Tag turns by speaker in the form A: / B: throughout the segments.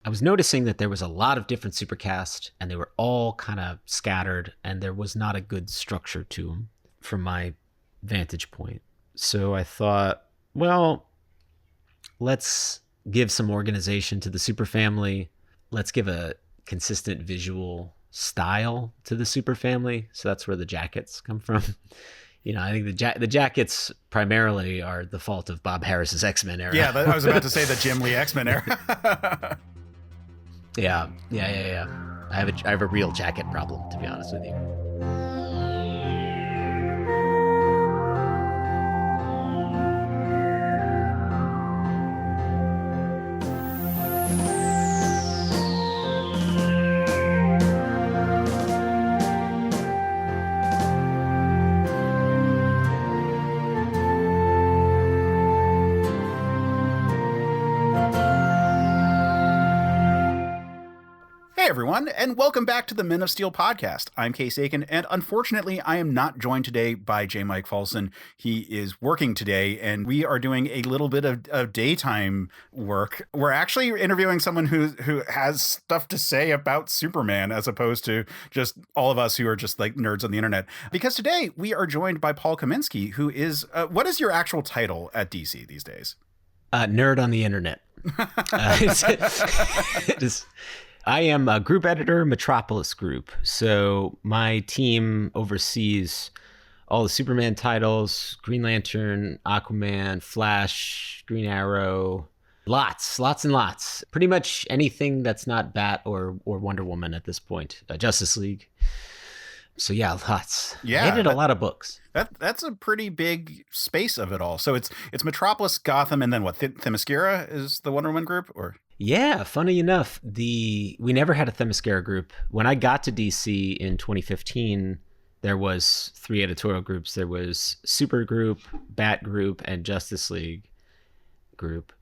A: I was noticing that there was a lot of different supercasts, and they were all kind of scattered, and there was not a good structure to them from my vantage point. So I thought, well, let's give some organization to the superfamily. Let's give a consistent visual style to the superfamily. So that's where the jackets come from. I think the jackets primarily are the fault of Bob Harris's X-Men era.
B: Yeah, I was about to say the Jim Lee X-Men era.
A: Yeah. I have a real jacket problem, to be honest with you.
B: Hey everyone, and welcome back to the Men of Steel podcast. I'm Case Aiken, and unfortunately, I am not joined today by J. Mike Folson. He is working today, and we are doing a little bit of daytime work. We're actually interviewing someone who has stuff to say about Superman, as opposed to just all of us who are just like nerds on the internet. Because today we are joined by Paul Kaminski, who is what is your actual title at DC these days?
A: Nerd on the internet. I am a group editor, Metropolis Group. So my team oversees all the Superman titles, Green Lantern, Aquaman, Flash, Green Arrow, lots and lots. Pretty much anything that's not Bat or Wonder Woman at this point. Justice League. So yeah, lots.
B: Yeah,
A: I edited a lot of books.
B: That's a pretty big space of it all. So it's Metropolis, Gotham, and then what? Themyscira is the Wonder Woman group, or?
A: Yeah, funny enough, we never had a Themyscira group. When I got to DC in 2015, there was 3 editorial groups. There was Super Group, Bat Group, and Justice League Group.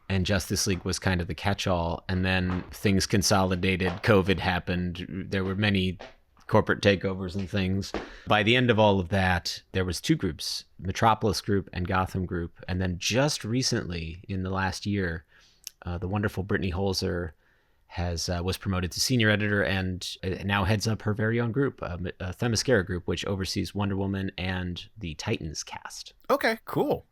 A: And Justice League was kind of the catch-all. And then things consolidated. COVID happened. There were many corporate takeovers and things. By the end of all of that, there was 2 groups, Metropolis Group and Gotham Group. And then just recently, in the last year, the wonderful Brittany Holzer was promoted to senior editor and now heads up her very own group, Themyscira Group, which oversees Wonder Woman and the Titans cast.
B: Okay, cool.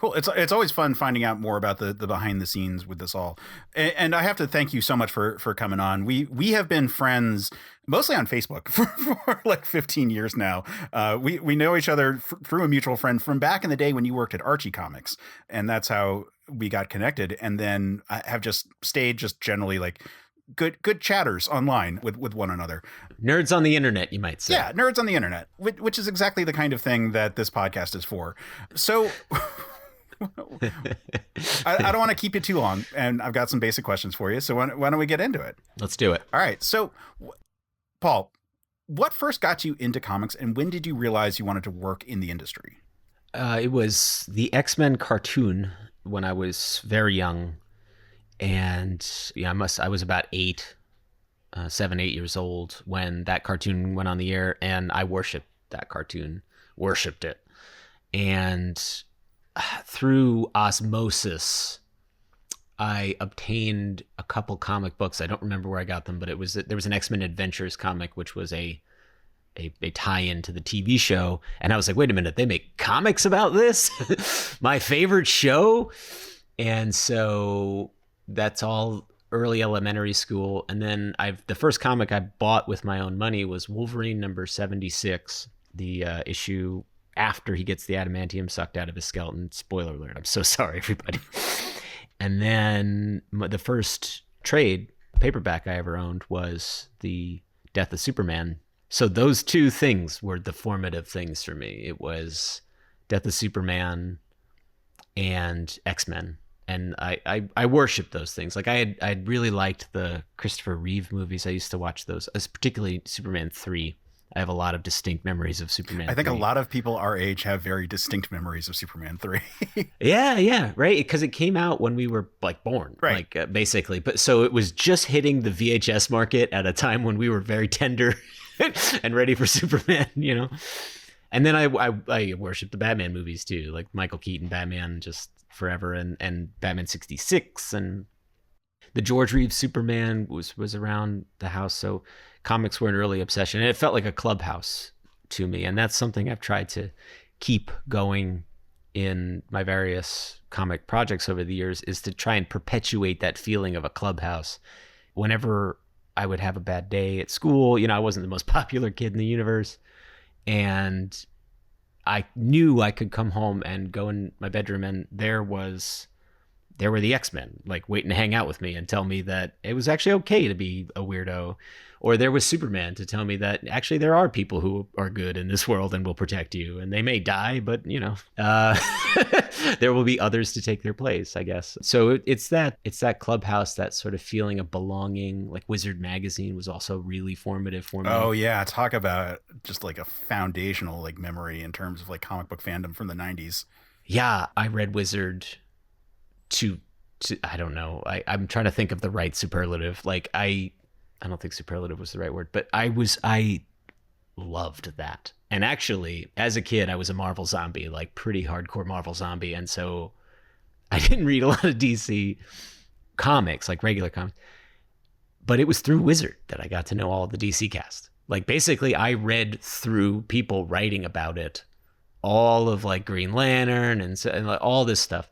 B: It's always fun finding out more about the behind the scenes with this all. And I have to thank you so much for coming on. We have been friends mostly on Facebook for like 15 years now. We know each other through a mutual friend from back in the day when you worked at Archie Comics. And that's how we got connected. And then I have just stayed just generally like good chatters online with one another.
A: Nerds on the internet, you might say.
B: Yeah, nerds on the internet, which is exactly the kind of thing that this podcast is for. So I don't want to keep you too long, and I've got some basic questions for you. So why don't we get into it?
A: Let's do it.
B: All right. So, Paul, what first got you into comics, and when did you realize you wanted to work in the industry?
A: It was the X-Men cartoon when I was very young, and I was about 7, 8 years old when that cartoon went on the air, and I worshipped that cartoon, worshipped it, and through osmosis, I obtained a couple comic books. I don't remember where I got them, but there was an X-Men Adventures comic, which was a tie-in to the TV show. And I was like, wait a minute, they make comics about this? My favorite show? And so that's all early elementary school. And then the first comic I bought with my own money was Wolverine number 76, the issue after he gets the adamantium sucked out of his skeleton. Spoiler alert. I'm so sorry, everybody. And then the first trade paperback I ever owned was the Death of Superman. So those 2 things were the formative things for me. It was Death of Superman and X-Men. And I worshiped those things. Like I really liked the Christopher Reeve movies. I used to watch those, particularly Superman 3. I have a lot of distinct memories of Superman 3.
B: I think a lot of people our age have very distinct memories of Superman 3.
A: Yeah, right? Because it came out when we were like born,
B: right?
A: Like basically. But so it was just hitting the VHS market at a time when we were very tender and ready for Superman, And then I worshiped the Batman movies too, like Michael Keaton Batman just forever, and Batman 66, and The George Reeves Superman was around the house, so comics were an early obsession, and it felt like a clubhouse to me. And that's something I've tried to keep going in my various comic projects over the years, is to try and perpetuate that feeling of a clubhouse. Whenever I would have a bad day at school, I wasn't the most popular kid in the universe, and I knew I could come home and go in my bedroom, and there were the X-Men, like, waiting to hang out with me and tell me that it was actually okay to be a weirdo. Or there was Superman to tell me that actually there are people who are good in this world and will protect you, and they may die, but there will be others to take their place, I guess. So it's that clubhouse, that sort of feeling of belonging. Like Wizard magazine was also really formative for me.
B: Oh yeah, talk about just like a foundational like memory in terms of like comic book fandom from the 90s.
A: Yeah, I read Wizard to I don't know. I'm trying to think of the right superlative. Like I don't think superlative was the right word, but I loved that. And actually, as a kid, I was a Marvel zombie, like pretty hardcore Marvel zombie. And so I didn't read a lot of DC comics, like regular comics, but it was through Wizard that I got to know all of the DC cast. Like basically I read through people writing about it, all of like Green Lantern and like all this stuff.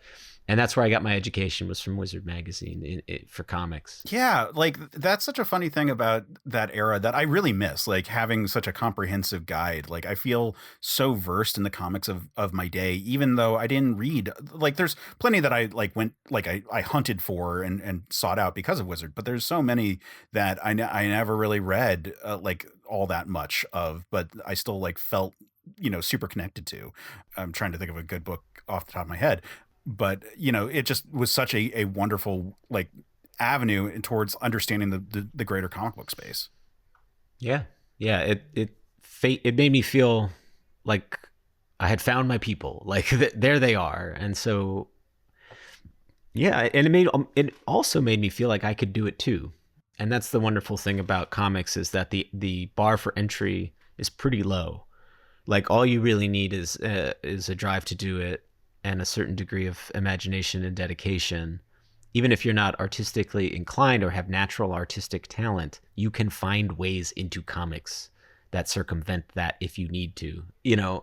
A: And that's where I got my education, was from Wizard magazine for comics.
B: Yeah, like that's such a funny thing about that era that I really miss, like having such a comprehensive guide. Like I feel so versed in the comics of my day, even though I didn't read. Like there's plenty that I like went, like I hunted for and sought out because of Wizard, but there's so many that I never really read like all that much of, but I still like felt super connected to. I'm trying to think of a good book off the top of my head. But it just was such a wonderful like avenue towards understanding the greater comic book space.
A: Yeah. It made me feel like I had found my people. Like there they are, and so yeah. And it also made me feel like I could do it too. And that's the wonderful thing about comics, is that the bar for entry is pretty low. Like all you really need is a drive to do it, and a certain degree of imagination and dedication. Even if you're not artistically inclined or have natural artistic talent, you can find ways into comics that circumvent that if you need to.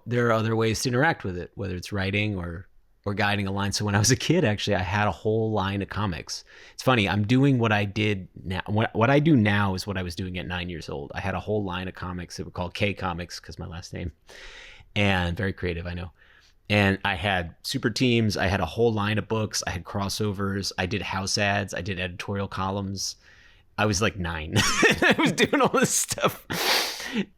A: There are other ways to interact with it, whether it's writing or guiding a line. So when I was a kid, actually, I had a whole line of comics. It's funny, I'm doing what I did now. What I do now is what I was doing at 9 years old. I had a whole line of comics that were called K Comics, because my last name, and very creative, I know. And I had super teams. I had a whole line of books. I had crossovers. I did house ads. I did editorial columns. I was like 9. I was doing all this stuff.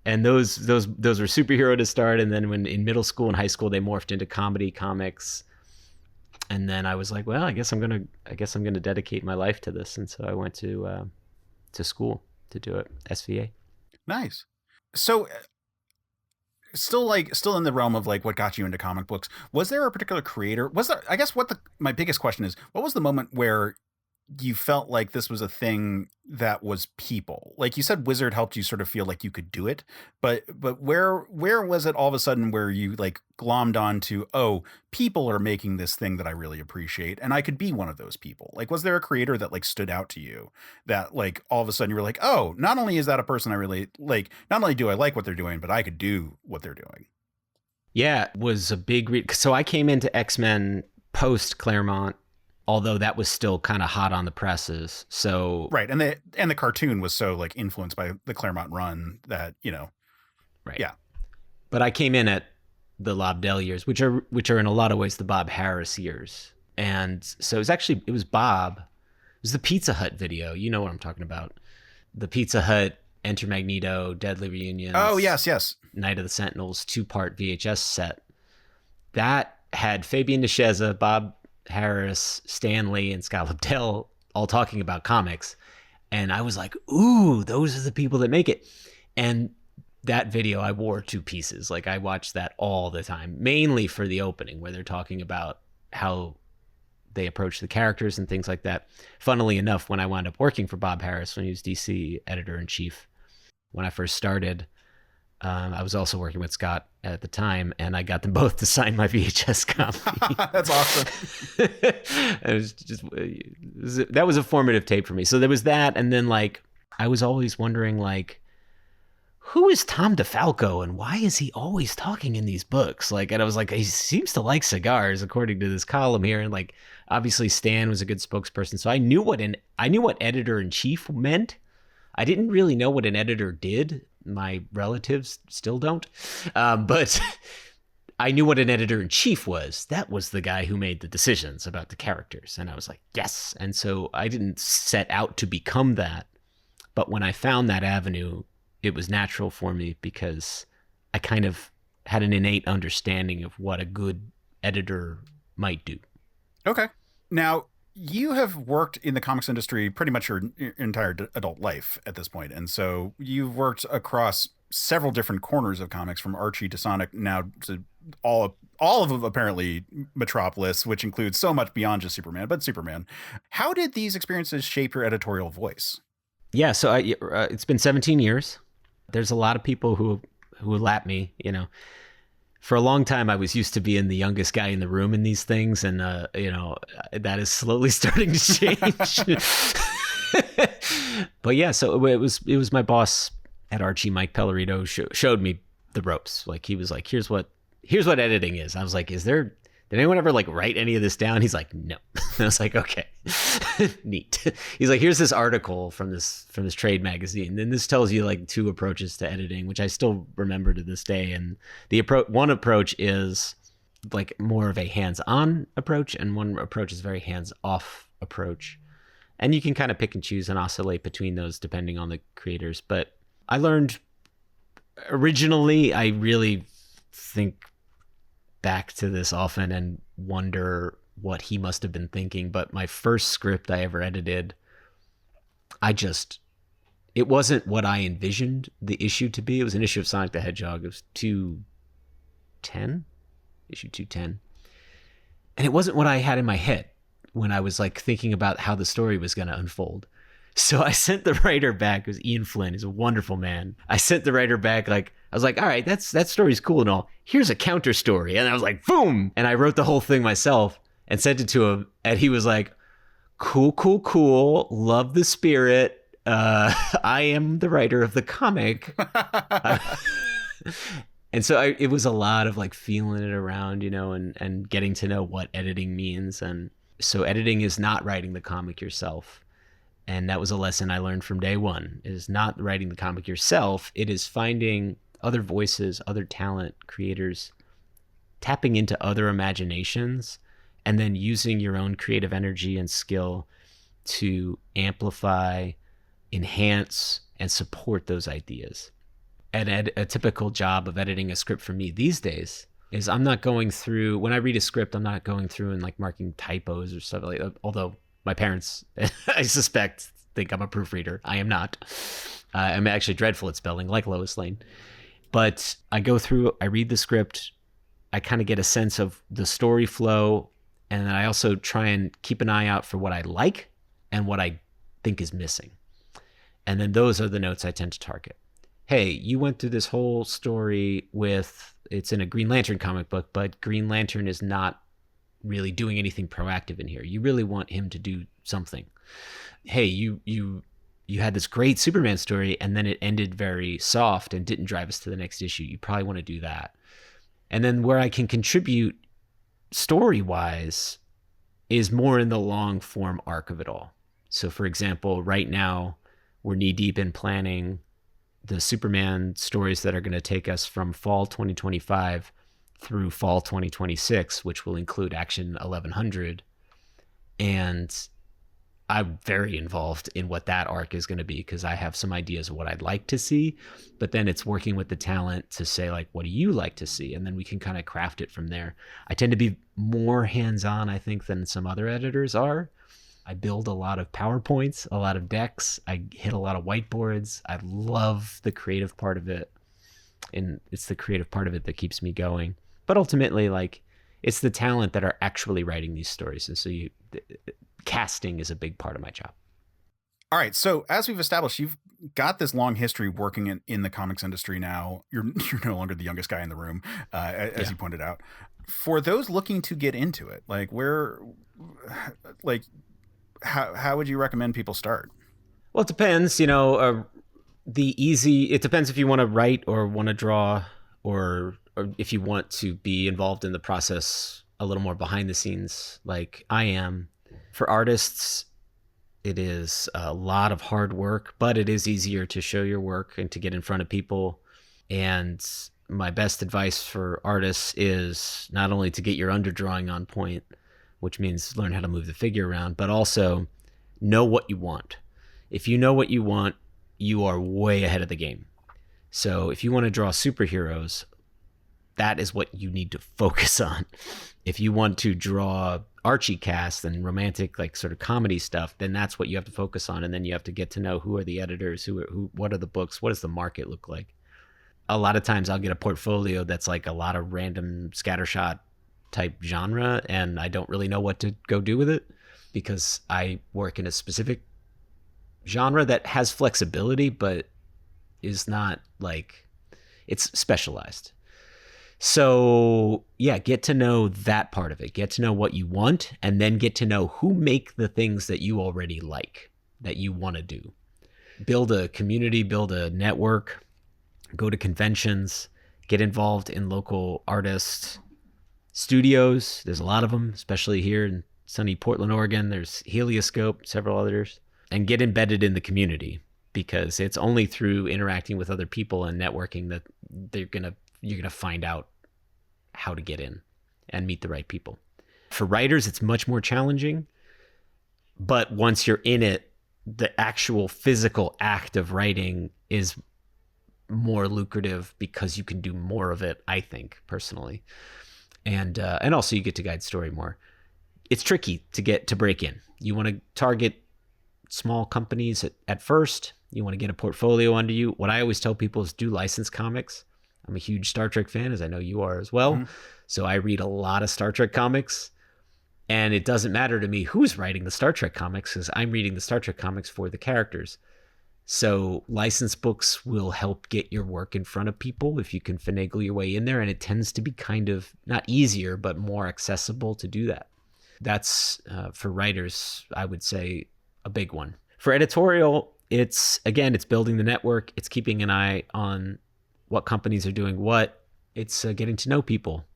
A: And those were superhero to start. And then when in middle school and high school, they morphed into comedy comics. And then I was like, well, I guess I'm gonna dedicate my life to this. And so I went to school to do it, SVA.
B: Nice. So still in the realm of like what got you into comic books, was there a particular creator? I guess my biggest question is, what was the moment where you felt like this was a thing that was people? Like you said, Wizard helped you sort of feel like you could do it, but where was it all of a sudden where you like glommed on to, oh, people are making this thing that I really appreciate, and I could be one of those people? Like, was there a creator that like stood out to you that like all of a sudden you were like, oh, not only is that a person I really like, not only do I like what they're doing, but I could do what they're doing?
A: Yeah, it was a big so I came into X-Men post Claremont, although that was still kind of hot on the presses. So
B: right, and the cartoon was so like influenced by the Claremont run that
A: right,
B: yeah.
A: But I came in at the Lobdell years, which are in a lot of ways the Bob Harris years, and so it was Bob. It was the Pizza Hut video. You know what I'm talking about? The Pizza Hut, Enter Magneto, Deadly Reunions.
B: Oh yes.
A: Night of the Sentinels 2-part VHS set that had Fabian Nicieza, Bob Harris, Stan Lee, and Scott Lobdell all talking about comics. And I was like, ooh, those are the people that make it. And that video I wore 2 pieces. Like I watched that all the time, mainly for the opening where they're talking about how they approach the characters and things like that. Funnily enough, when I wound up working for Bob Harris, when he was DC editor-in-chief, when I first started, I was also working with Scott at the time, and I got them both to sign my VHS copy.
B: That's awesome.
A: That was a formative tape for me. So there was that, and then like I was always wondering like, who is Tom DeFalco and why is he always talking in these books? Like, and I was like, he seems to like cigars according to this column here. And like, obviously Stan was a good spokesperson. So I knew what editor-in-chief meant. I didn't really know what an editor did. My relatives still don't. But I knew what an editor-in-chief was. That was the guy who made the decisions about the characters. And I was like, yes. And so I didn't set out to become that. But when I found that avenue, it was natural for me because I kind of had an innate understanding of what a good editor might do.
B: Okay. Now, you have worked in the comics industry pretty much your entire adult life at this point. And so you've worked across several different corners of comics, from Archie to Sonic, now to all of them, apparently Metropolis, which includes so much beyond just Superman, but Superman. How did these experiences shape your editorial voice?
A: Yeah, so it's been 17 years. There's a lot of people who lap me, you know. For a long time, I was used to being the youngest guy in the room in these things, and you know, that is slowly starting to change. But yeah, so it was my boss at Archie, Mike Pellerito, showed me the ropes. Like he was like, here's what editing is. I was like, did anyone ever like write any of this down? He's like, no. I was like, okay, neat. He's like, here's this article from this trade magazine. And this tells you like 2 approaches to editing, which I still remember to this day. And one approach is like more of a hands-on approach, and one approach is very hands-off approach. And you can kind of pick and choose and oscillate between those depending on the creators. But I learned originally, I really think back to this often and wonder what he must have been thinking. But my first script I ever edited, it wasn't what I envisioned the issue to be. It was an issue of Sonic the Hedgehog. It was issue 210. And it wasn't what I had in my head when I was like thinking about how the story was going to unfold. So I sent the writer back. It was Ian Flynn. He's a wonderful man. I sent the writer back, like, I was like, all right, that story's cool and all. Here's a counter story. And I was like, boom. And I wrote the whole thing myself and sent it to him. And he was like, cool. Love the spirit. I am the writer of the comic. And so it was a lot of like feeling it around, you know, and getting to know what editing means. And so editing is not writing the comic yourself. And that was a lesson I learned from day one. It is not writing the comic yourself. It is finding other voices, other talent, creators, tapping into other imaginations, and then using your own creative energy and skill to amplify, enhance, and support those ideas. And a typical job of editing a script for me these days is I'm not going through, when I read a script, I'm not going through and like marking typos or stuff like that, although my parents, I suspect, think I'm a proofreader. I am not. I'm actually dreadful at spelling, like Lois Lane. But I go through, I read the script, I kind of get a sense of the story flow, and then I also try and keep an eye out for what I like and what I think is missing. And then those are the notes I tend to target. Hey, you went through this whole story with, it's in a Green Lantern comic book, but Green Lantern is not really doing anything proactive in here. You really want him to do something. Hey, you had this great Superman story and then it ended very soft and didn't drive us to the next issue. You probably want to do that. And then where I can contribute story-wise is more in the long form arc of it all. So for example, right now we're knee-deep in planning the Superman stories that are going to take us from fall 2025 through fall 2026, which will include Action 1100. And I'm very involved in what that arc is going to be because I have some ideas of what I'd like to see, but then it's working with the talent to say, like, what do you like to see? And then we can kind of craft it from there. I tend to be more hands-on, I think, than some other editors are. I build a lot of PowerPoints, a lot of decks. I hit a lot of whiteboards. I love the creative part of it. And it's the creative part of it that keeps me going. But ultimately, like, it's the talent that are actually writing these stories. And so casting is a big part of my job.
B: All right. So as we've established, you've got this long history working in the comics industry now. You're no longer the youngest guy in the room, as
A: Yeah.
B: you pointed out. For those looking to get into it, like like how would you recommend people start?
A: Well, it depends. It depends if you want to write or want to draw, or if you want to be involved in the process a little more behind the scenes, like I am. For artists, it is a lot of hard work, but it is easier to show your work and to get in front of people. And my best advice for artists is not only to get your underdrawing on point, which means learn how to move the figure around, but also know what you want. If you know what you want, you are way ahead of the game. So if you want to draw superheroes, that is what you need to focus on. If you want to draw Archie cast and romantic, like sort of comedy stuff, then that's what you have to focus on. And then you have to get to know who are the editors, what are the books, what does the market look like. A lot of times I'll get a portfolio that's like a lot of random scattershot type genre, and I don't really know what to go do with it because I work in a specific genre that has flexibility, but is not like, it's specialized. So yeah, get to know that part of it. Get to know what you want, and then get to know who make the things that you already like, that you want to do. Build a community, build a network, go to conventions, get involved in local artists studios. There's a lot of them, especially here in sunny Portland, Oregon. There's Helioscope, several others, and get embedded in the community, because it's only through interacting with other people and networking that you're gonna find out how to get in and meet the right people. For writers, it's much more challenging, but once you're in it, the actual physical act of writing is more lucrative because you can do more of it, I think, personally. And also you get to guide story more. It's tricky to break in. You want to target small companies at first. You want to get a portfolio under you. What I always tell people is do licensed comics. I'm a huge Star Trek fan, as I know you are as well. Mm-hmm. So I read a lot of Star Trek comics. And it doesn't matter to me who's writing the Star Trek comics, because I'm reading the Star Trek comics for the characters. So licensed books will help get your work in front of people if you can finagle your way in there. And it tends to be kind of not easier, but more accessible to do that. That's, for writers, I would say, a big one. For editorial, it's building the network. It's keeping an eye on what companies are doing what. It's getting to know people,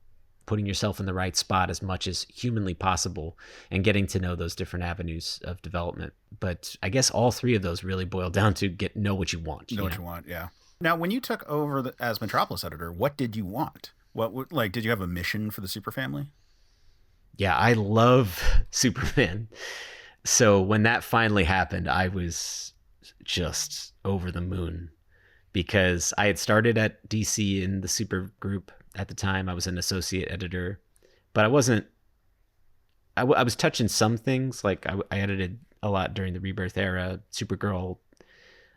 A: putting yourself in the right spot as much as humanly possible, and getting to know those different avenues of development. But I guess all three of those really boil down to know what you want.
B: Know what you want, yeah. Now, when you took over as Metropolis editor, what did you want? Did you have a mission for the Super family?
A: Yeah, I love Superman. So when that finally happened, I was just over the moon, because I had started at DC in the Super group at the time. I was an associate editor, but I wasn't. I was touching some things, like I edited a lot during the Rebirth era. Supergirl,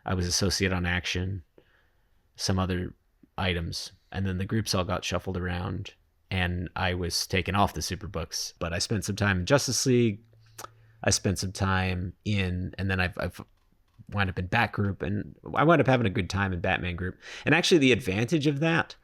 A: I was associate on Action, some other items, and then the groups all got shuffled around, and I was taken off the Super books. But I spent some time in Justice League. I spent some time and then I've wound up in Bat Group, and I wound up having a good time in Batman Group. And actually the advantage of that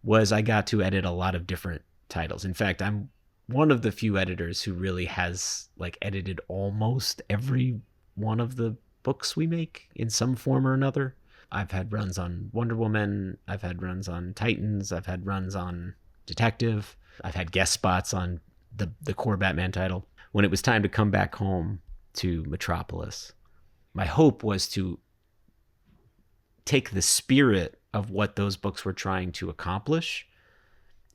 A: was I got to edit a lot of different titles. In fact, I'm one of the few editors who really has edited almost every one of the books we make in some form or another. I've had runs on Wonder Woman. I've had runs on Titans. I've had runs on Detective. I've had guest spots on the core Batman title. When it was time to come back home to Metropolis, my hope was to take the spirit of what those books were trying to accomplish,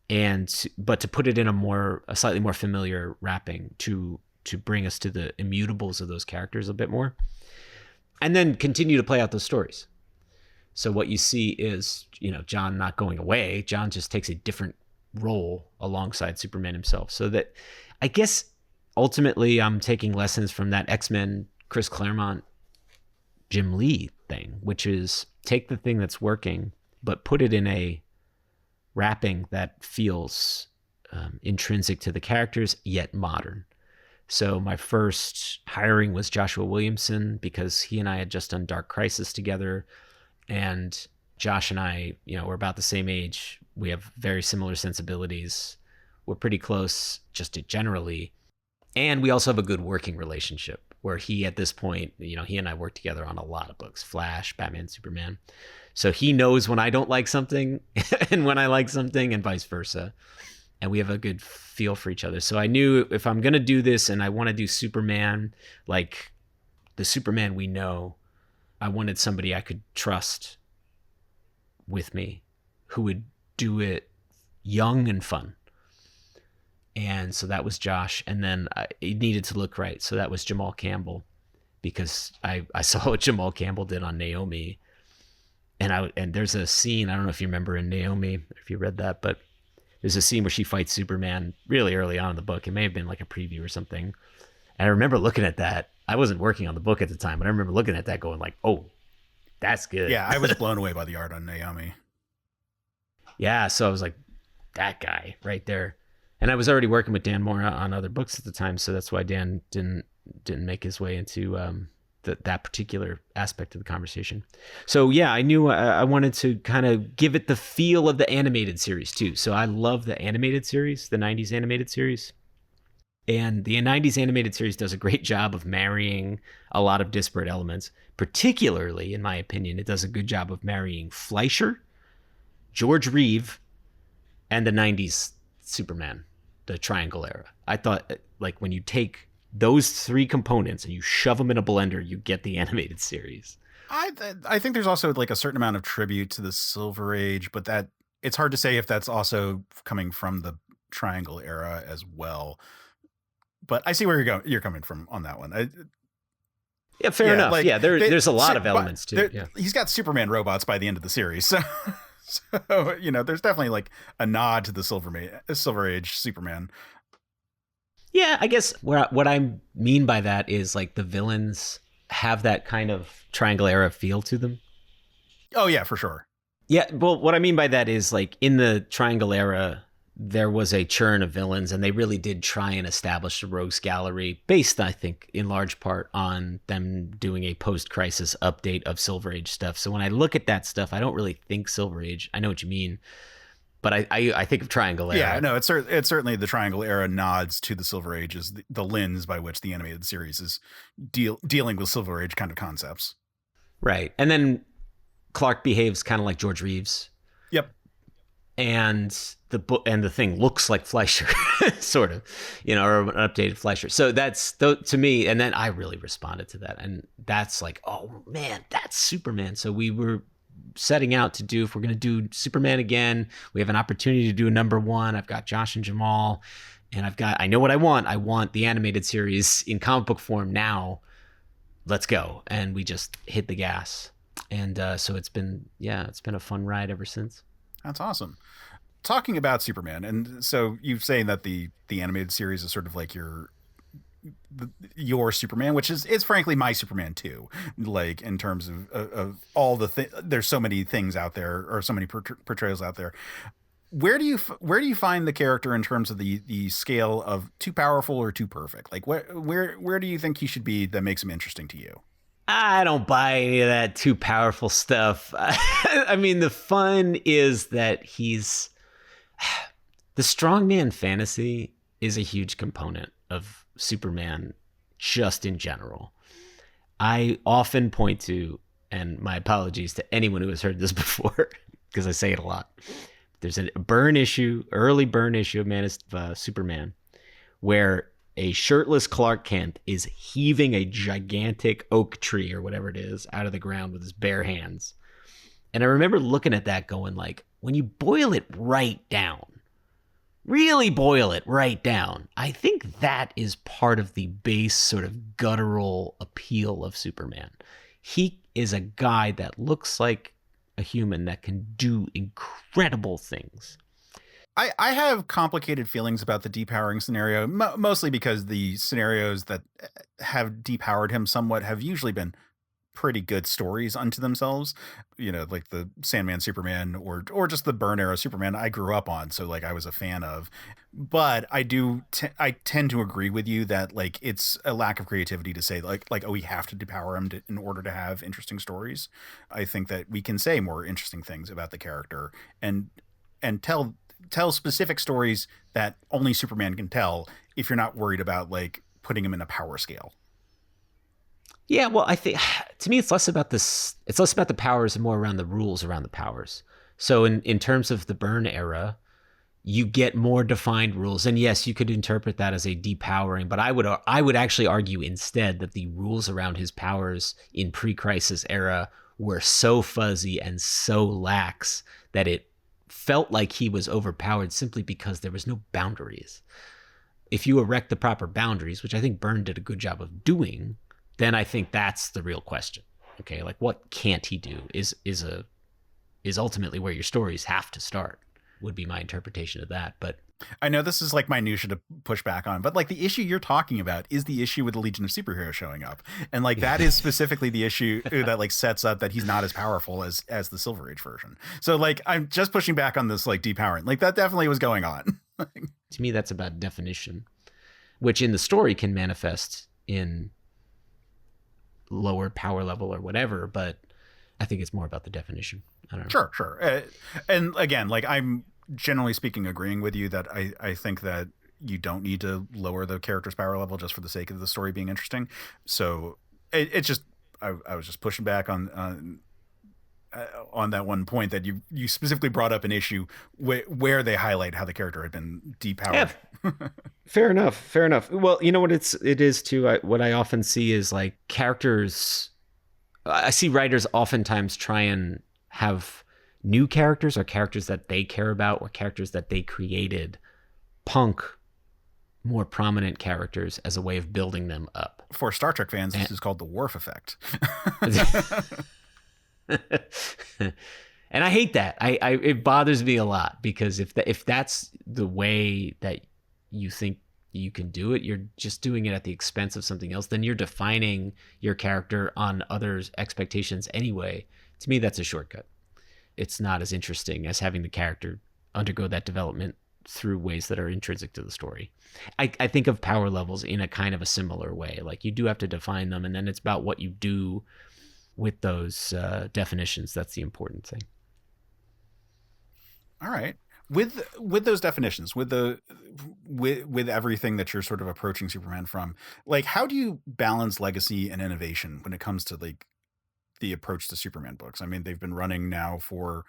A: but to put it in a slightly more familiar wrapping to bring us to the immutables of those characters a bit more, and then continue to play out those stories. So what you see is, John not going away. John just takes a different role alongside Superman himself. So that, I guess, ultimately I'm taking lessons from that X-Men Chris Claremont Jim Lee thing, which is take the thing that's working, but put it in a wrapping that feels intrinsic to the characters, yet modern. So my first hiring was Joshua Williamson because he and I had just done Dark Crisis together. And Josh and I, we're about the same age. We have very similar sensibilities. We're pretty close just generally. And we also have a good working relationship where he, at this point, he and I work together on a lot of books, Flash, Batman, Superman. So he knows when I don't like something and when I like something and vice versa. And we have a good feel for each other. So I knew if I'm going to do this and I want to do Superman, like the Superman we know, I wanted somebody I could trust with me who would do it young and fun. And so that was Josh. And then it needed to look right. So that was Jamal Campbell, because I saw what Jamal Campbell did on Naomi. And there's a scene, I don't know if you remember in Naomi, if you read that, but there's a scene where she fights Superman really early on in the book. It may have been like a preview or something. And I remember looking at that. I wasn't working on the book at the time, but I remember looking at that going like, oh, that's good.
B: Yeah, I was blown away by the art on Naomi.
A: Yeah, so I was like, that guy right there. And I was already working with Dan Mora on other books at the time, so that's why Dan didn't make his way into that particular aspect of the conversation. So yeah, I knew I wanted to kind of give it the feel of the animated series too. So I love the animated series, the 90s animated series. And the 90s animated series does a great job of marrying a lot of disparate elements. Particularly, in my opinion, it does a good job of marrying Fleischer, George Reeve, and the 90s Superman, the Triangle era. I thought, like, when you take those three components and you shove them in a blender, you get the animated series.
B: I think there's also like a certain amount of tribute to the Silver Age, but that it's hard to say if that's also coming from the Triangle era as well. But I see where you're coming from on that one.
A: Yeah, fair enough. Like, there's a lot of elements too. Yeah.
B: He's got Superman robots by the end of the series, so there's definitely like a nod to the Silver Age Superman.
A: Yeah, I guess what I mean by that is like the villains have that kind of Triangle era feel to them.
B: Oh yeah, for sure.
A: Yeah, well, what I mean by that is like in the Triangle era, there was a churn of villains, and they really did try and establish the Rogues Gallery based, I think, in large part on them doing a post-crisis update of Silver Age stuff. So when I look at that stuff, I don't really think Silver Age. I know what you mean. But I think of Triangle era.
B: Yeah, no, it's certainly the Triangle era nods to the Silver Age as the lens by which the animated series is dealing with Silver Age kind of concepts.
A: Right. And then Clark behaves kind of like George Reeves.
B: Yep.
A: And the thing looks like Fleischer, sort of, or an updated Fleischer. So that's to me, and then I really responded to that. And that's like, oh man, that's Superman. So we were setting out to do, if we're going to do Superman again, we have an opportunity to do a number one. I've got Josh and Jamal, and I know what I want. I want the animated series in comic book form now. Let's go. And we just hit the gas. And so it's been a fun ride ever since.
B: That's awesome. Talking about Superman, and so you're saying that the animated series is sort of like your Superman, which is frankly my Superman too. Like in terms of all the there's so many things out there, or so many portrayals out there. Where do you find the character in terms of the scale of too powerful or too perfect? Like where do you think he should be that makes him interesting to you?
A: I don't buy any of that too powerful stuff. I mean, the fun is that he's the strongman fantasy is a huge component of Superman just in general. I often point to, and my apologies to anyone who has heard this before, because I say it a lot. There's an early burn issue of Superman, where a shirtless Clark Kent is heaving a gigantic oak tree or whatever it is out of the ground with his bare hands. And I remember looking at that going like, when you boil it right down, really boil it right down, I think that is part of the base sort of guttural appeal of Superman. He is a guy that looks like a human that can do incredible things.
B: I have complicated feelings about the depowering scenario, mostly because the scenarios that have depowered him somewhat have usually been pretty good stories unto themselves, like the Sandman Superman or just the Byrne era Superman I grew up on, so like I was a fan of. But I tend to agree with you that like it's a lack of creativity to say like oh, we have to depower him in order to have interesting stories. I think that we can say more interesting things about the character and tell specific stories that only Superman can tell if you're not worried about like putting him in a power scale.
A: Yeah, well, I think to me it's less about this. It's less about the powers and more around the rules around the powers. So in terms of the Byrne era, you get more defined rules, and yes, you could interpret that as a depowering. But I would actually argue instead that the rules around his powers in pre-Crisis era were so fuzzy and so lax that it felt like he was overpowered simply because there was no boundaries. If you erect the proper boundaries, which I think Byrne did a good job of doing, then I think that's the real question. Okay, like what can't he do is ultimately where your stories have to start, would be my interpretation of that. But
B: I know this is like minutia to push back on, but like the issue you're talking about is the issue with the Legion of Superheroes showing up. And like that is specifically the issue that like sets up that he's not as powerful as the Silver Age version. So like I'm just pushing back on this like depowering. Like that definitely was going on.
A: To me that's about definition, which in the story can manifest in lower power level or whatever, but I think it's more about the definition. I don't know.
B: Sure. And again, like I'm generally speaking agreeing with you that I think that you don't need to lower the character's power level just for the sake of the story being interesting. So it's just I was just pushing back on that one point that you specifically brought up an issue where they highlight how the character had been depowered.
A: Yeah. Fair enough. Well, you know what it is too. What I often see is like characters. I see writers oftentimes try and have new characters or characters that they care about or characters that they created punk more prominent characters as a way of building them up.
B: For Star Trek fans, this is called the Worf effect.
A: And I hate that. It bothers me a lot because if that's the way that you think you can do it, you're just doing it at the expense of something else. Then you're defining your character on others' expectations anyway. To me, that's a shortcut. It's not as interesting as having the character undergo that development through ways that are intrinsic to the story. I think of power levels in a kind of a similar way. Like you do have to define them, and then it's about what you do with those definitions. That's the important thing.
B: All right. With those definitions, with everything that you're sort of approaching Superman from, like how do you balance legacy and innovation when it comes to like the approach to Superman books? I mean, they've been running now for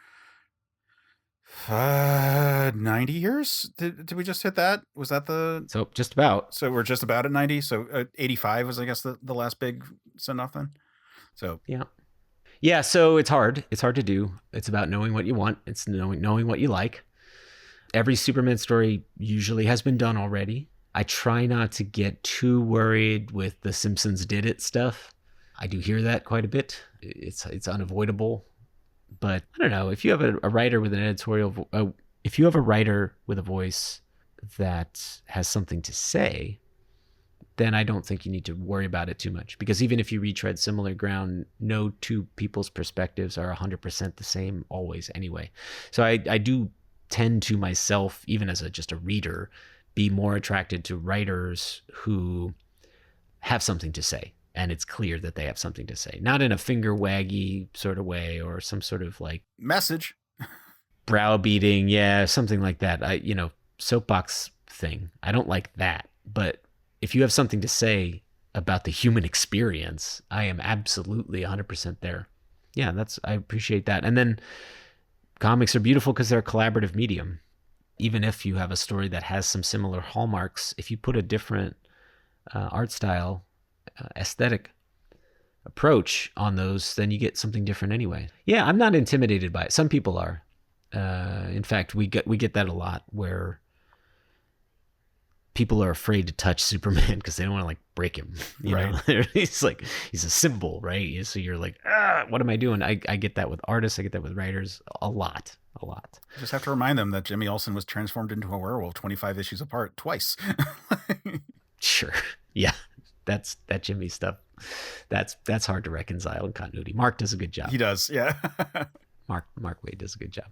B: 90 years. Did we just hit that? Was that
A: so just about?
B: So we're just about at 90. So 85 was, I guess, the last big send off then. So
A: yeah. So it's hard. It's hard to do. It's about knowing what you want. It's knowing what you like. Every Superman story usually has been done already. I try not to get too worried with the Simpsons did it stuff. I do hear that quite a bit. It's unavoidable. But I don't know, if you have a writer with an editorial, if you have a writer with a voice that has something to say, then I don't think you need to worry about it too much. Because even if you retread similar ground, no two people's perspectives are 100% the same always anyway. So I do tend to myself, even as just a reader, be more attracted to writers who have something to say. And it's clear that they have something to say. Not in a finger waggy sort of way or some sort of like
B: message.
A: Browbeating. Yeah, something like that. Soapbox thing. I don't like that. But if you have something to say about the human experience, I am absolutely 100% there. Yeah, I appreciate that. And then comics are beautiful because they're a collaborative medium. Even if you have a story that has some similar hallmarks, if you put a different art style, aesthetic approach on those, then you get something different anyway. Yeah, I'm not intimidated by it. Some people are. In fact, we get that a lot where people are afraid to touch Superman because they don't want to like break him. You know, he's a symbol, right? So you're like, what am I doing? I get that with artists. I get that with writers a lot. You
B: just have to remind them that Jimmy Olsen was transformed into a werewolf 25 issues apart twice.
A: Sure. Yeah. that Jimmy stuff. That's hard to reconcile in continuity. Mark does a good job.
B: He does, yeah.
A: Mark Waid does a good job.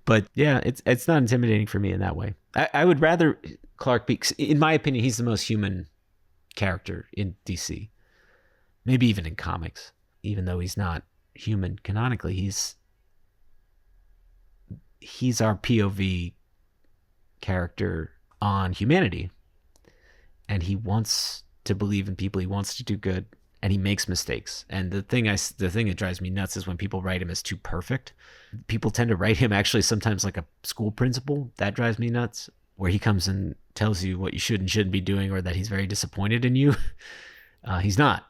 A: But yeah, it's not intimidating for me in that way. I would rather Clark be, in my opinion, he's the most human character in DC. Maybe even in comics, even though he's not human canonically. He's our POV character on humanity. And he wants to believe in people. He wants to do good, and he makes mistakes. And the thing that drives me nuts is when people write him as too perfect. People tend to write him actually sometimes like a school principal. That drives me nuts, where he comes and tells you what you should and shouldn't be doing, or that he's very disappointed in you. He's not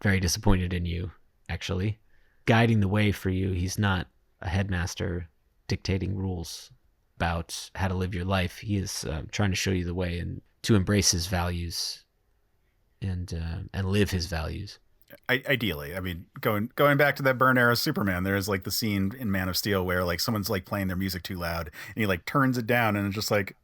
A: very disappointed in you, actually. Guiding the way for you. He's not a headmaster dictating rules about how to live your life. He is trying to show you the way and to embrace his values and live his values.
B: Ideally, I mean, going back to that burn era Superman, there's like the scene in Man of Steel where like someone's like playing their music too loud, and he like turns it down, and it's just like,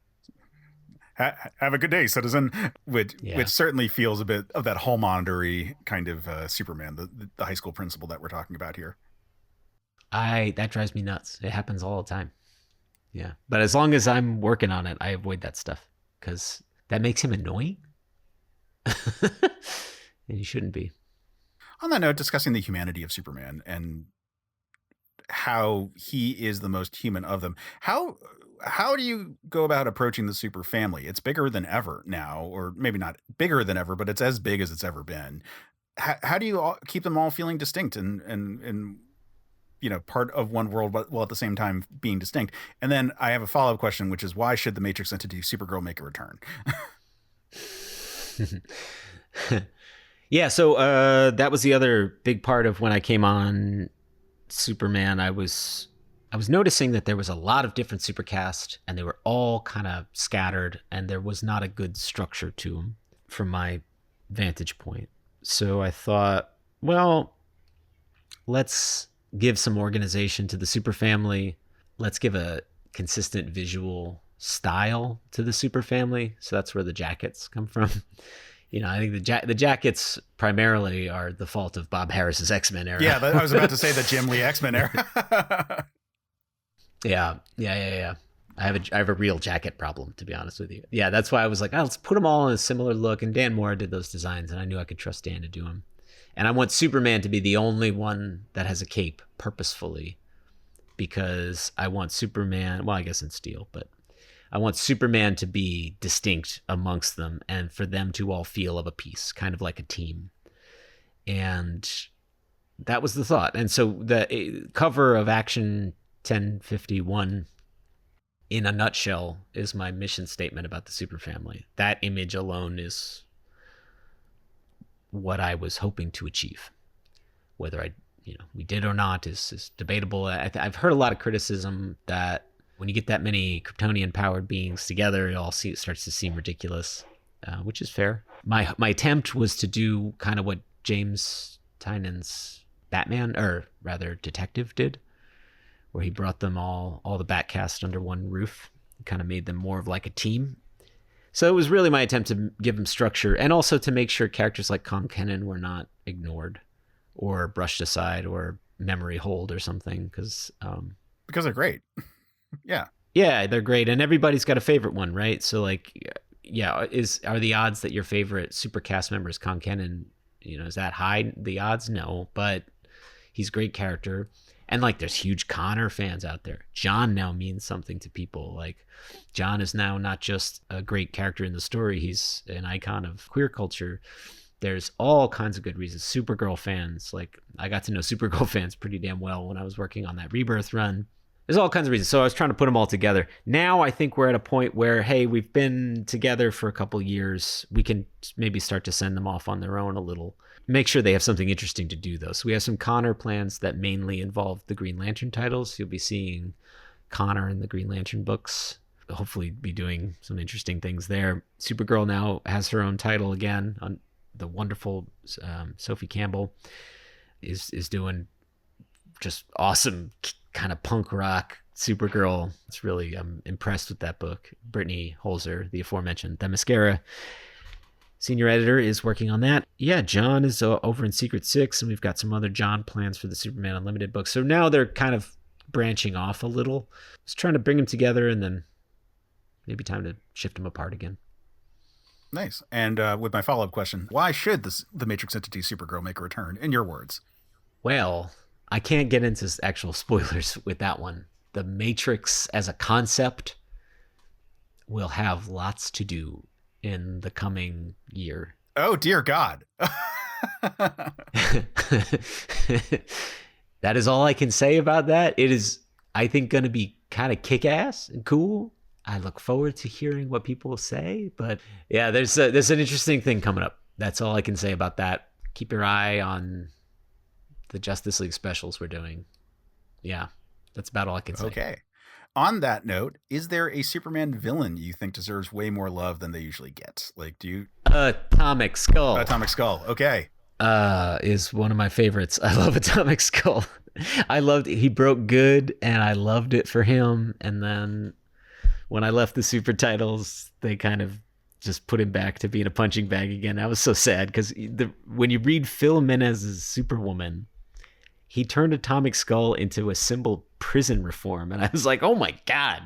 B: have a good day, citizen. Which certainly feels a bit of that hall monitory kind of Superman, the high school principal that we're talking about here.
A: That drives me nuts. It happens all the time. Yeah, but as long as I'm working on it, I avoid that stuff because that makes him annoying. And he shouldn't be.
B: On that note, discussing the humanity of Superman and how he is the most human of them, how do you go about approaching the super family? It's bigger than ever now, or maybe not bigger than ever, but it's as big as it's ever been. How do you keep them all feeling distinct and part of one world, but while at the same time being distinct? And then I have a follow-up question, which is, why should the Matrix entity Supergirl make a return?
A: Yeah, so that was the other big part of when I came on Superman. I was noticing that there was a lot of different supercast, and they were all kind of scattered, and there was not a good structure to them from my vantage point. So I thought, well, let's give some organization to the super family. Let's give a consistent visual style to the super family. So that's where the jackets come from. I think the jackets primarily are the fault of Bob Harris's X-Men era.
B: Yeah, I was about to say the Jim Lee X-Men era.
A: Yeah. I have a real jacket problem, to be honest with you. Yeah, that's why I was like, let's put them all in a similar look. And Dan Mora did those designs, and I knew I could trust Dan to do them. And I want Superman to be the only one that has a cape purposefully, because I want Superman, well, I guess in steel, but I want Superman to be distinct amongst them and for them to all feel of a piece, kind of like a team. And that was the thought. And so the cover of Action 1051, in a nutshell, is my mission statement about the super family. That image alone is what I was hoping to achieve. Whether we did or not is debatable. I've heard a lot of criticism that when you get that many Kryptonian-powered beings together, it all starts to seem ridiculous, which is fair. My attempt was to do kind of what James Tynan's Batman, or rather Detective, did, where he brought them all the Batcast under one roof, and kind of made them more of like a team. So it was really my attempt to give them structure, and also to make sure characters like Con Kennan were not ignored or brushed aside or memory hold or something, because
B: they're great.
A: Yeah, they're great, and everybody's got a favorite one, right? So like, yeah, are the odds that your favorite supercast member is Con Kennan, is that high? The odds? No, but he's a great character. And like, there's huge Connor fans out there. John now means something to people. Like, John is now not just a great character in the story, he's an icon of queer culture. There's all kinds of good reasons. Supergirl fans, like, I got to know Supergirl fans pretty damn well when I was working on that Rebirth run. There's all kinds of reasons. So I was trying to put them all together. Now I think we're at a point where, hey, we've been together for a couple years. We can maybe start to send them off on their own a little. Make sure they have something interesting to do, though. So we have some Connor plans that mainly involve the Green Lantern titles. You'll be seeing Connor in the Green Lantern books. Hopefully be doing some interesting things there. Supergirl now has her own title again. On the wonderful Sophie Campbell is doing just awesome kind of punk rock Supergirl. It's really, I'm impressed with that book. Brittany Holzer, the aforementioned Themyscira. Senior editor is working on that. Yeah, John is over in Secret Six, and we've got some other John plans for the Superman Unlimited book. So now they're kind of branching off a little. Just trying to bring them together, and then maybe time to shift them apart again.
B: Nice. And with my follow-up question, why should the Matrix entity Supergirl make a return, in your words?
A: Well, I can't get into actual spoilers with that one. The Matrix as a concept will have lots to do in the coming year.
B: Oh, dear God.
A: That is all I can say about that. It is, I think, going to be kind of kick-ass and cool. I look forward to hearing what people say. But yeah, there's an interesting thing coming up. That's all I can say about that. Keep your eye on the Justice League specials we're doing. Yeah, that's about all I can say.
B: Okay. On that note, is there a Superman villain you think deserves way more love than they usually get? Like, do you...
A: Atomic Skull.
B: Atomic Skull. Okay.
A: Is one of my favorites. I love Atomic Skull. I loved it. He broke good, and I loved it for him. And then when I left the super titles, they kind of just put him back to being a punching bag again. I was so sad because when you read Phil Menez's Superwoman, he turned Atomic Skull into a symbol of prison reform. And I was like, oh my God.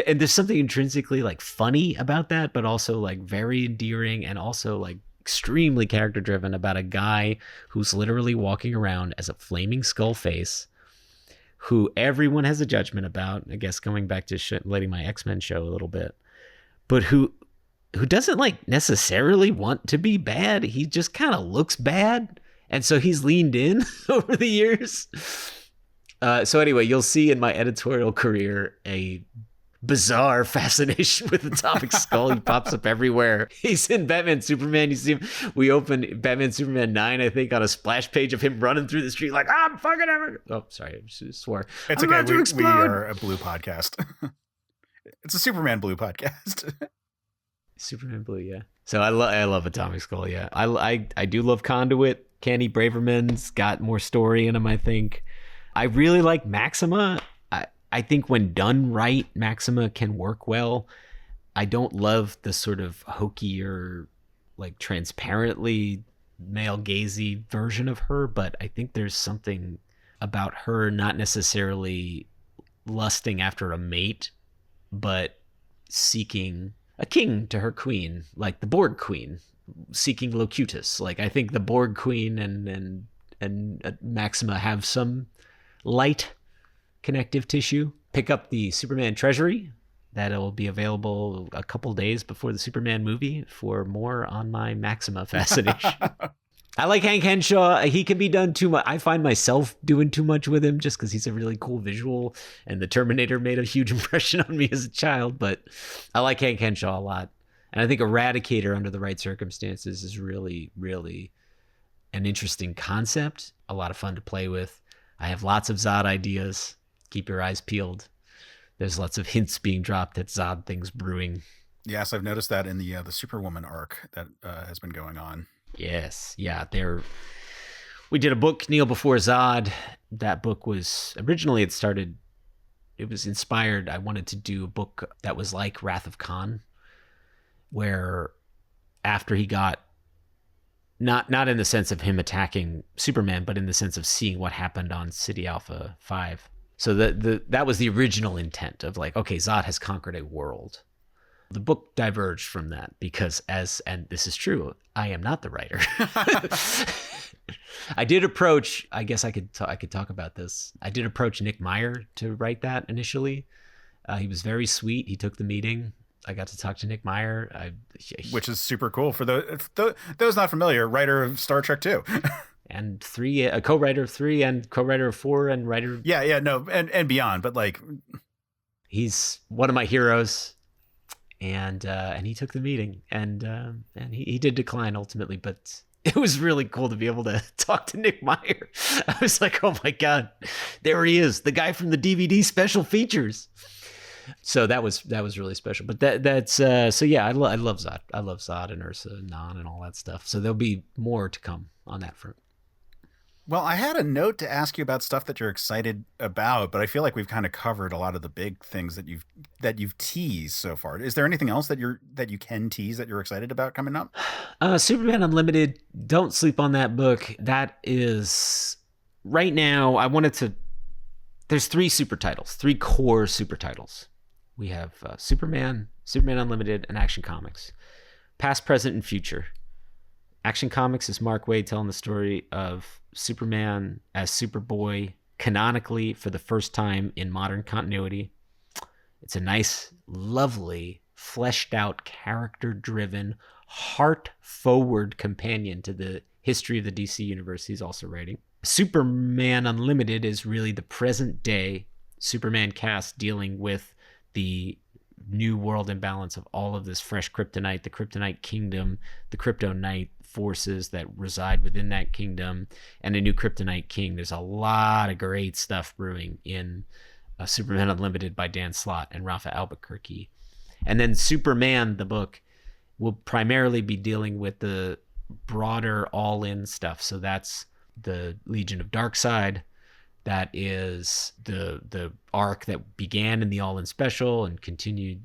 A: And there's something intrinsically like funny about that, but also like very endearing and also like extremely character driven about a guy who's literally walking around as a flaming skull face who everyone has a judgment about. I guess going back to letting my X-Men show a little bit, but who doesn't like necessarily want to be bad. He just kind of looks bad. And so he's leaned in over the years. So anyway, you'll see in my editorial career a bizarre fascination with Atomic Skull. He pops up everywhere. He's in Batman Superman. You see him. We opened Batman Superman 9, I think, on a splash page of him running through the street like, I'm fucking ever. Oh, sorry. I just swore.
B: It's okay. We are a blue podcast. It's a Superman blue podcast.
A: Superman blue, yeah. So I love Atomic Skull, yeah. I do love Conduit. Candy Braverman's got more story in him, I think. I really like Maxima. I think when done right, Maxima can work well. I don't love the sort of hokey or like transparently male gazy version of her, but I think there's something about her not necessarily lusting after a mate, but seeking a king to her queen, like the Borg Queen seeking Locutus. Like I think the Borg Queen and Maxima have some light connective tissue. Pick up the Superman Treasury. That'll be available a couple days before the Superman movie for more on my Maxima fascination. I like Hank Henshaw. He can be done too much. I find myself doing too much with him just because he's a really cool visual, and the Terminator made a huge impression on me as a child, but I like Hank Henshaw a lot. And I think Eradicator under the right circumstances is really, really an interesting concept. A lot of fun to play with. I have lots of Zod ideas. Keep your eyes peeled. There's lots of hints being dropped at Zod things brewing.
B: Yes, I've noticed that in the Superwoman arc that has been going on.
A: Yes, yeah. We did a book, Kneel Before Zod. That book was originally it was inspired. I wanted to do a book that was like Wrath of Khan, where after he got not in the sense of him attacking Superman, but in the sense of seeing what happened on City Alpha 5. So that was the original intent of like, okay, Zod has conquered a world. The book diverged from that because and this is true, I am not the writer. I did approach, I guess I could talk about this. I did approach Nick Meyer to write that initially. He was very sweet. He took the meeting. I got to talk to Nick Meyer.
B: Which is super cool for those not familiar, writer of Star Trek 2.
A: And 3, a co-writer of 3 and co-writer of 4 and writer.
B: Yeah, no, and beyond, but like.
A: He's one of my heroes. And he took the meeting and he did decline ultimately, but it was really cool to be able to talk to Nick Meyer. I was like, oh my God, there he is, the guy from the DVD special features. So that was really special. But that's so yeah, I love Zod. I love Zod and Ursa and Nan and all that stuff. So there'll be more to come on that front.
B: Well, I had a note to ask you about stuff that you're excited about, but I feel like we've kind of covered a lot of the big things that you've teased so far. Is there anything else that you can tease that you're excited about coming up?
A: Superman Unlimited, don't sleep on that book. That is, right now, there's three core super titles. We have Superman Unlimited, and Action Comics. Past, present, and future. Action Comics is Mark Waid telling the story of Superman as Superboy canonically for the first time in modern continuity. It's a nice, lovely, fleshed out, character driven, heart forward companion to the history of the DC universe he's also writing. Superman Unlimited is really the present day Superman cast dealing with the new world imbalance of all of this fresh kryptonite, the kryptonite kingdom, the kryptonite forces that reside within that kingdom, and a new kryptonite king. There's a lot of great stuff brewing in Superman Unlimited by Dan Slott and Rafa Albuquerque. And then Superman, the book, will primarily be dealing with the broader all-in stuff. So that's the Legion of Darkseid. That is the arc that began in the All-In Special and continued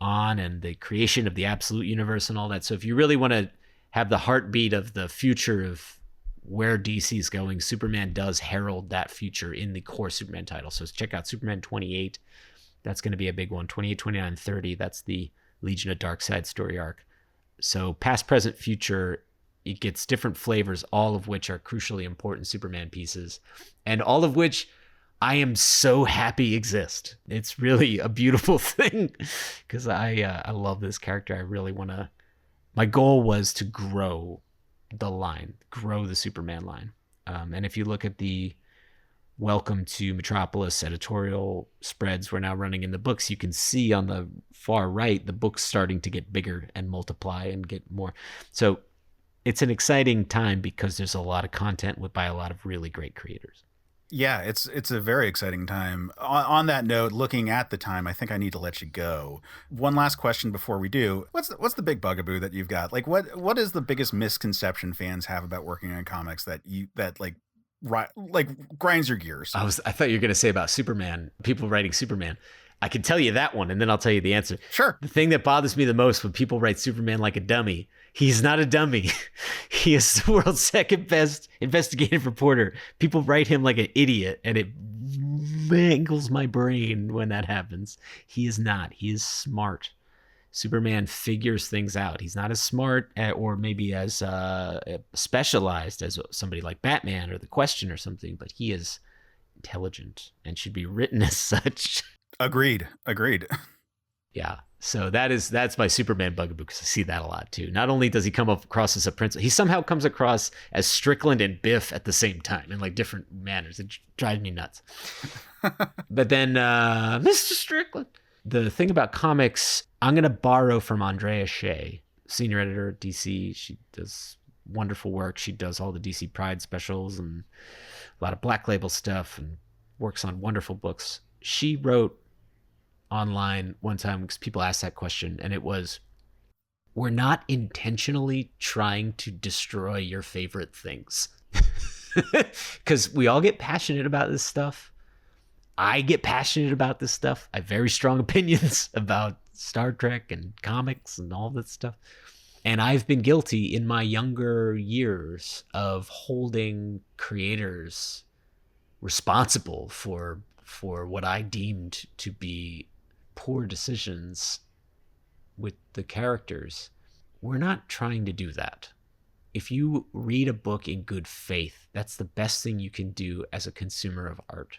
A: on, and the creation of the Absolute Universe and all that. So if you really want to have the heartbeat of the future of where DC is going, Superman does herald that future in the core Superman title. So check out Superman 28. That's going to be a big one. 28, 29, 30. That's the Legion of Darkseid story arc. So past, present, future, it gets different flavors, all of which are crucially important Superman pieces, and all of which I am so happy exist. It's really a beautiful thing because I love this character. I really want to. My goal was to grow the line, grow the Superman line. And if you look at the Welcome to Metropolis editorial spreads we're now running in the books, you can see on the far right the books starting to get bigger and multiply and get more. So it's an exciting time because there's a lot of content by a lot of really great creators.
B: Yeah, it's a very exciting time. On that note, looking at the time, I think I need to let you go. One last question before we do. What's the big bugaboo that you've got? Like what is the biggest misconception fans have about working on comics that grinds your gears?
A: I thought you were going to say about Superman, people writing Superman. I can tell you that one, and then I'll tell you the answer.
B: Sure.
A: The thing that bothers me the most when people write Superman like a dummy, he's not a dummy. He is the world's second best investigative reporter. People write him like an idiot, and it mangles my brain when that happens. He is not. He is smart. Superman figures things out. He's not as smart or maybe as specialized as somebody like Batman or The Question or something, but he is intelligent and should be written as such.
B: Agreed.
A: Yeah. So that's my Superman bugaboo because I see that a lot too. Not only does he come across as a prince, he somehow comes across as Strickland and Biff at the same time in like different manners. It drives me nuts. But then Mr. Strickland. The thing about comics, I'm going to borrow from Andrea Shea, senior editor at DC. She does wonderful work. She does all the DC Pride specials and a lot of Black Label stuff and works on wonderful books. She wrote online one time because people asked that question, and it was, we're not intentionally trying to destroy your favorite things. Because we all get passionate about this stuff. I get passionate about this stuff. I have very strong opinions about Star Trek and comics and all that stuff. And I've been guilty in my younger years of holding creators responsible for what I deemed to be poor decisions with the characters. We're not trying to do that. If you read a book in good faith, that's the best thing you can do as a consumer of art.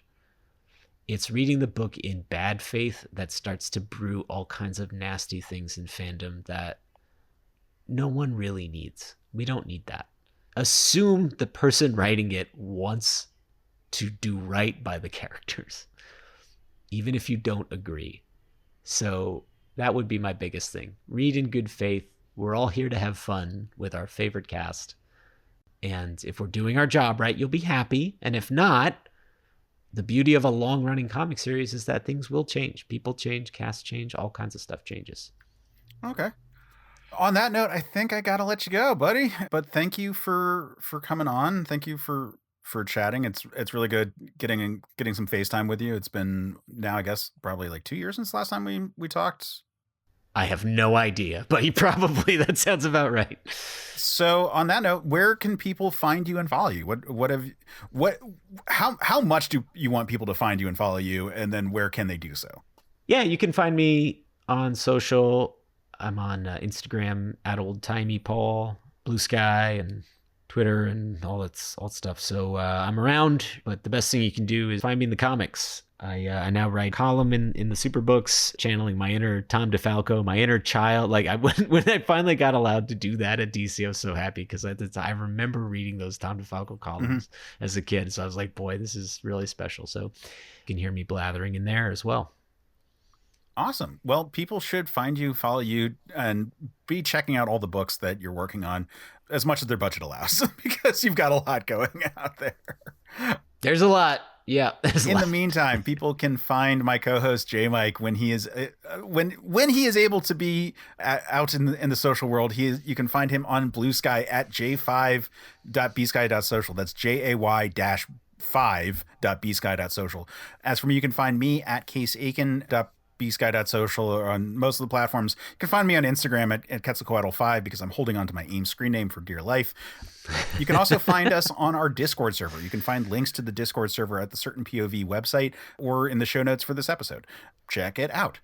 A: It's reading the book in bad faith that starts to brew all kinds of nasty things in fandom that no one really needs. We don't need that. Assume the person writing it wants to do right by the characters, even if you don't agree. So that would be my biggest thing. Read in good faith. We're all here to have fun with our favorite cast. And if we're doing our job right, you'll be happy. And if not, the beauty of a long-running comic series is that things will change. People change, casts change, all kinds of stuff changes.
B: Okay. On that note, I think I gotta let you go, buddy. But thank you for coming on. Thank you for for chatting. It's really good getting some FaceTime with you. It's been now, I guess, probably like 2 years since the last time we talked.
A: I have no idea, but that sounds about right.
B: So on that note, where can people find you and follow you? How much do you want people to find you and follow you? And then where can they do so?
A: Yeah, you can find me on social. I'm on Instagram at oldtimeypaul, Blue Sky, and Twitter, and all that stuff. So I'm around, but the best thing you can do is find me in the comics. I now write a column in the Superbooks, channeling my inner Tom DeFalco, my inner child. Like when I finally got allowed to do that at DC, I was so happy because I remember reading those Tom DeFalco columns as a kid. So I was like, boy, this is really special. So you can hear me blathering in there as well.
B: Awesome. Well, people should find you, follow you, and be checking out all the books that you're working on as much as their budget allows, because you've got a lot going out there.
A: There's a lot. Yeah.
B: In the meantime, people can find my co-host J Mike when he is when he is able to be out in the social world. You can find him on Blue Sky at j5.bsky.social. That's JAY-5.bsky.social. As for me, you can find me at caseaiken.bsky.social or on most of the platforms. You can find me on Instagram at Quetzalcoatl5 because I'm holding on to my AIM screen name for dear life. You can also find us on our Discord server. You can find links to the Discord server at the Certain POV website or in the show notes for this episode. Check it out.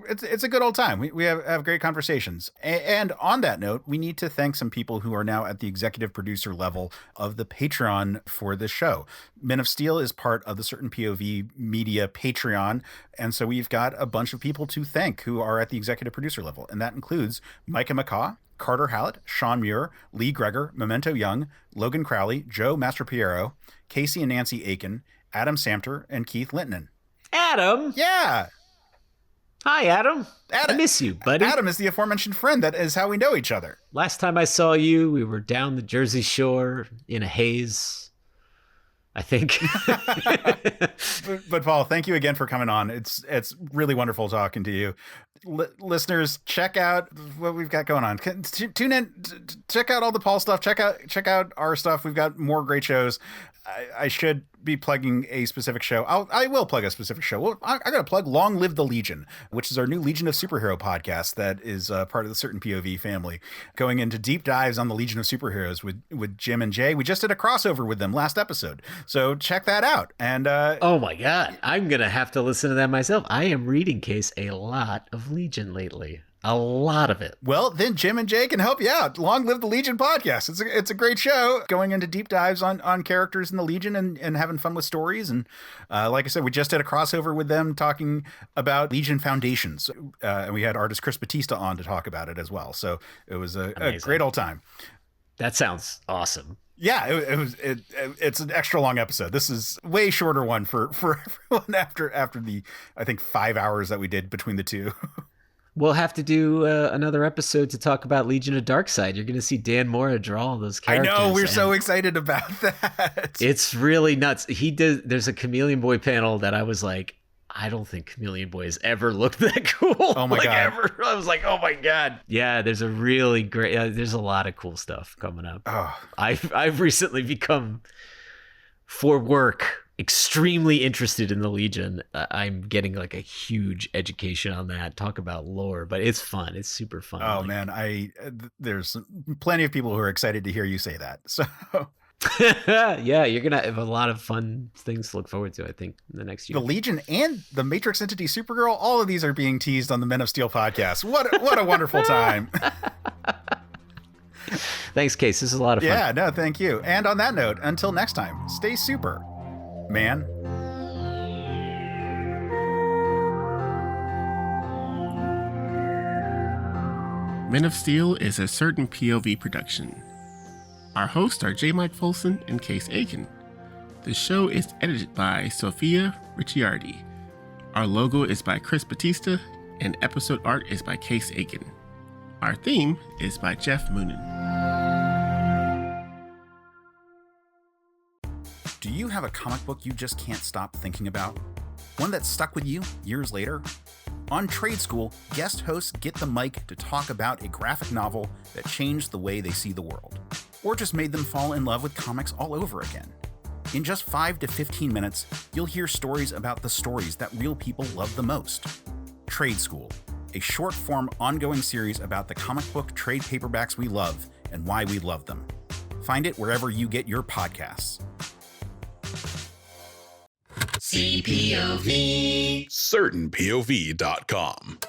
B: It's a good old time. We have great conversations. And on that note, we need to thank some people who are now at the executive producer level of the Patreon for this show. Men of Steel is part of the Certain POV Media Patreon, and so we've got a bunch of people to thank who are at the executive producer level, and that includes Micah McCaw, Carter Hallett, Sean Muir, Lee Greger, Memento Young, Logan Crowley, Joe Mastropiero, Casey and Nancy Aiken, Adam Samter, and Keith Lintonen.
A: Adam?
B: Yeah.
A: Hi, Adam. I miss you, buddy.
B: Adam is the aforementioned friend. That is how we know each other.
A: Last time I saw you, we were down the Jersey Shore in a haze, I think.
B: But Paul, thank you again for coming on. It's really wonderful talking to you. Listeners, check out what we've got going on. Tune in, check out all the Paul stuff. Check out our stuff. We've got more great shows. I should be plugging a specific show. I will plug a specific show. Well, I got to plug Long Live the Legion, which is our new Legion of Superhero podcast that is part of the Certain POV family, going into deep dives on the Legion of Superheroes with Jim and Jay. We just did a crossover with them last episode, so check that out. And
A: oh my God, I'm gonna have to listen to that myself. I am reading, Case, a lot of Legion lately. A lot of it.
B: Well, then Jim and Jay can help you out. Long Live the Legion podcast. It's a great show, going into deep dives on characters in the Legion and having fun with stories. And like I said, we just did a crossover with them talking about Legion Foundations. And we had artist Chris Batista on to talk about it as well. So it was a great old time.
A: That sounds awesome.
B: Yeah, it's an extra long episode. This is way shorter one for everyone after the, I think, 5 hours that we did between the two.
A: We'll have to do another episode to talk about Legion of Darkseid. You're going to see Dan Mora draw all those characters.
B: I know, we're so excited about that.
A: It's really nuts. There's a Chameleon Boy panel that I was like, I don't think Chameleon Boy has ever looked that cool.
B: Oh my God.
A: Ever. I was like, oh my God. Yeah, there's a really great, there's a lot of cool stuff coming up.
B: Oh.
A: I've recently become, for work, extremely interested in the Legion. I'm getting like a huge education on that. Talk about lore, but it's fun. It's super fun.
B: Oh man, there's plenty of people who are excited to hear you say that. So
A: yeah, you're gonna have a lot of fun things to look forward to, I think, in the next year.
B: The Legion and the Matrix Entity Supergirl, all of these are being teased on the Men of Steel podcast. What a wonderful time.
A: Thanks, Case. This is a lot of fun.
B: Yeah, no, thank you. And on that note, until next time, stay super, man.
C: Men of Steel is a Certain POV production. Our hosts are J. Mike Folsom and Case Aiken. The show is edited by Sophia Ricciardi. Our logo is by Chris Batista, and episode art is by Case Aiken. Our theme is by Geoff Moonen.
B: Do you have a comic book you just can't stop thinking about? One that's stuck with you years later? On Trade School, guest hosts get the mic to talk about a graphic novel that changed the way they see the world, or just made them fall in love with comics all over again. In just 5 to 15 minutes, you'll hear stories about the stories that real people love the most. Trade School, a short-form ongoing series about the comic book trade paperbacks we love and why we love them. Find it wherever you get your podcasts.
D: CPOV.
E: CertainPOV.com.